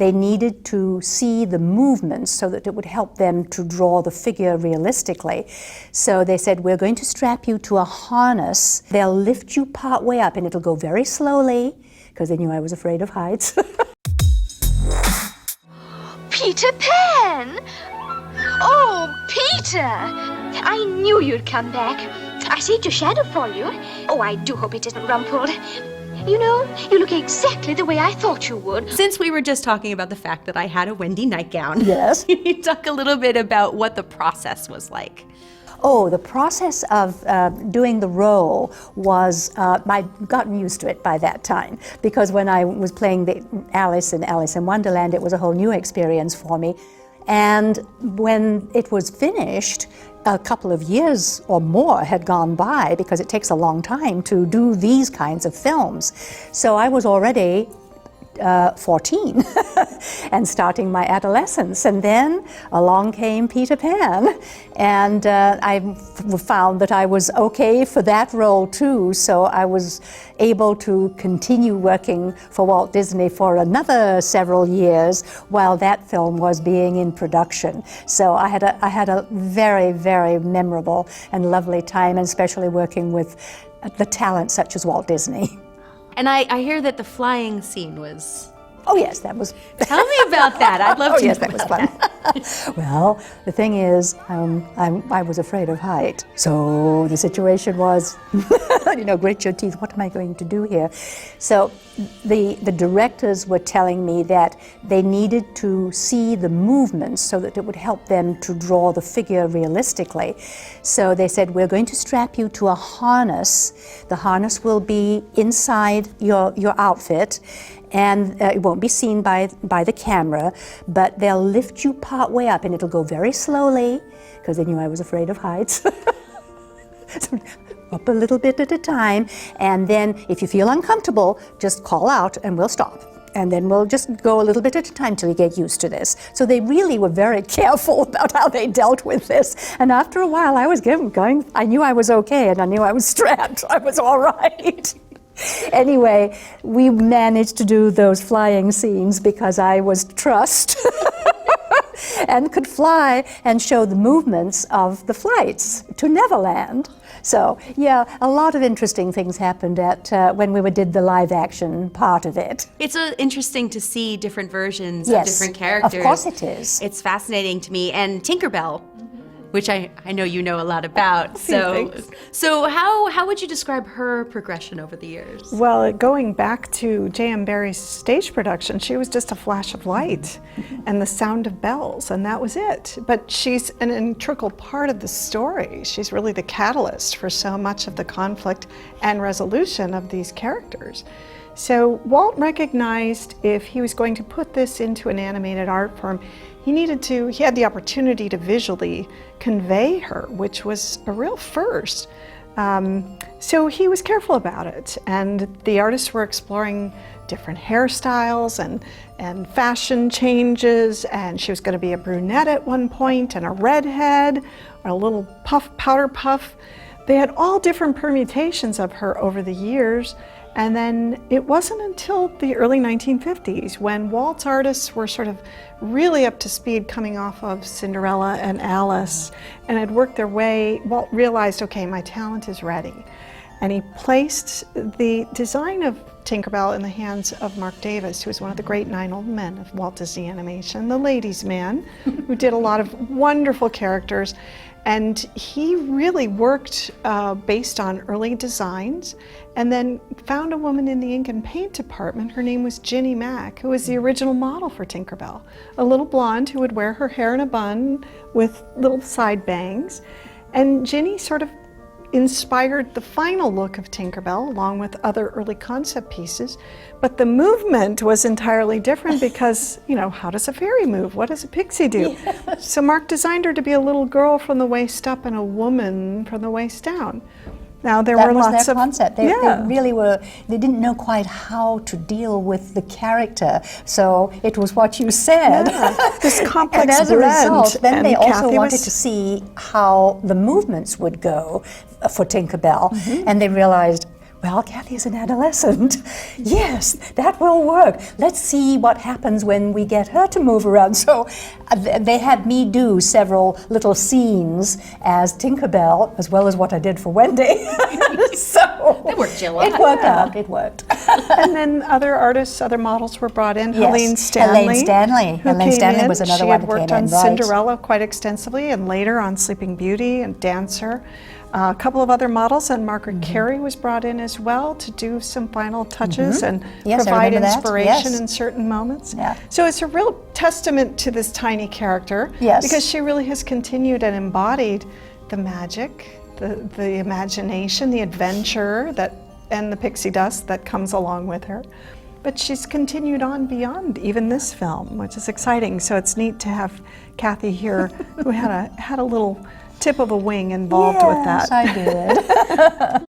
they needed to see the movements so that it would help them to draw the figure realistically. So they said, we're going to strap you to a harness. They'll lift you part way up, and it'll go very slowly, because they knew I was afraid of heights. Peter Pan! Oh, Peter! I knew you'd come back. I saved your shadow for you. Oh, I do hope it isn't rumpled. You know, you look exactly the way I thought you would. Since we were just talking about the fact that I had a Wendy nightgown. Yes. Can you talk a little bit about what the process was like? Oh, the process of doing the role was, I'd gotten used to it by that time, because when I was playing the Alice in Wonderland, it was a whole new experience for me. And when it was finished, a couple of years or more had gone by, because it takes a long time to do these kinds of films. So I was already 14 and starting my adolescence, and then along came Peter Pan, and I found that I was okay for that role too, so I was able to continue working for Walt Disney for another several years while that film was being in production. So I had a very, very memorable and lovely time, and especially working with the talent such as Walt Disney. And I hear that the flying scene was... Oh yes, that was... Tell me about that. I'd love to know that was fun. Well, the thing is, I was afraid of height. So the situation was, you know, grit your teeth, what am I going to do here? So the directors were telling me that they needed to see the movements so that it would help them to draw the figure realistically. So they said, we're going to strap you to a harness. The harness will be inside your outfit, and it won't be seen by the camera, but they'll lift you part way up, and it'll go very slowly, because they knew I was afraid of heights. So, up a little bit at a time, and then if you feel uncomfortable, just call out and we'll stop. And then we'll just go a little bit at a time till you get used to this. So they really were very careful about how they dealt with this. And after a while, I was going, I knew I was okay, and I knew I was strapped. I was all right. Anyway, we managed to do those flying scenes because I was trussed and could fly and show the movements of the flights to Neverland. So, yeah, a lot of interesting things happened when we did the live action part of it. It's interesting to see different versions Yes, of different characters. Of course it is. It's fascinating to me. And Tinkerbell, which I know you know a lot about. So how would you describe her progression over the years? Well, going back to J.M. Barrie's stage production, she was just a flash of light and the sound of bells, and that was it. But she's an integral part of the story. She's really the catalyst for so much of the conflict and resolution of these characters. So Walt recognized if he was going to put this into an animated art form, he had the opportunity to visually convey her, which was a real first. So he was careful about it, and the artists were exploring different hairstyles and fashion changes, and she was going to be a brunette at one point, and a redhead, or a little powder puff. They had all different permutations of her over the years. And then it wasn't until the early 1950s when Walt's artists were sort of really up to speed coming off of Cinderella and Alice and had worked their way, Walt realized, okay, my talent is ready. And he placed the design of Tinkerbell in the hands of Mark Davis, who was one of the great 9 old men of Walt Disney Animation, the ladies' man, who did a lot of wonderful characters. And he really worked based on early designs, and then found a woman in the ink and paint department. Her name was Ginny Mack, who was the original model for Tinkerbell. A little blonde who would wear her hair in a bun with little side bangs. And Ginny sort of inspired the final look of Tinkerbell, along with other early concept pieces. But the movement was entirely different because, you know, how does a fairy move? What does a pixie do? Yes. So Mark designed her to be a little girl from the waist up and a woman from the waist down. Now there were lots of... That was their concept. They really were, they didn't know quite how to deal with the character, so it was what you said. Yeah, this complex and as a result, then they also Kathy wanted to see how the movements would go for Tinkerbell, and they realized, well, Kathy is an adolescent. Yes, that will work. Let's see what happens when we get her to move around. So they had me do several little scenes as Tinkerbell, as well as what I did for Wendy. So That worked, Jill. it worked out. It worked. And then other artists, other models were brought in. Yes, Helene Stanley. Helene Stanley. who Helene came Stanley in. was another she one had that worked came on in, right. Cinderella quite extensively, and later on Sleeping Beauty and Dancer. A couple of other models, and Margaret Carey was brought in as well to do some final touches and Yes, I provide remember that. inspiration Yes. in certain moments. Yeah. So it's a real testament to this tiny character, Yes. because she really has continued and embodied the magic, the imagination, the adventure and the pixie dust that comes along with her. But she's continued on beyond even this film, which is exciting. So it's neat to have Kathy here, who had a little tip of a wing involved with that. Yes, I did.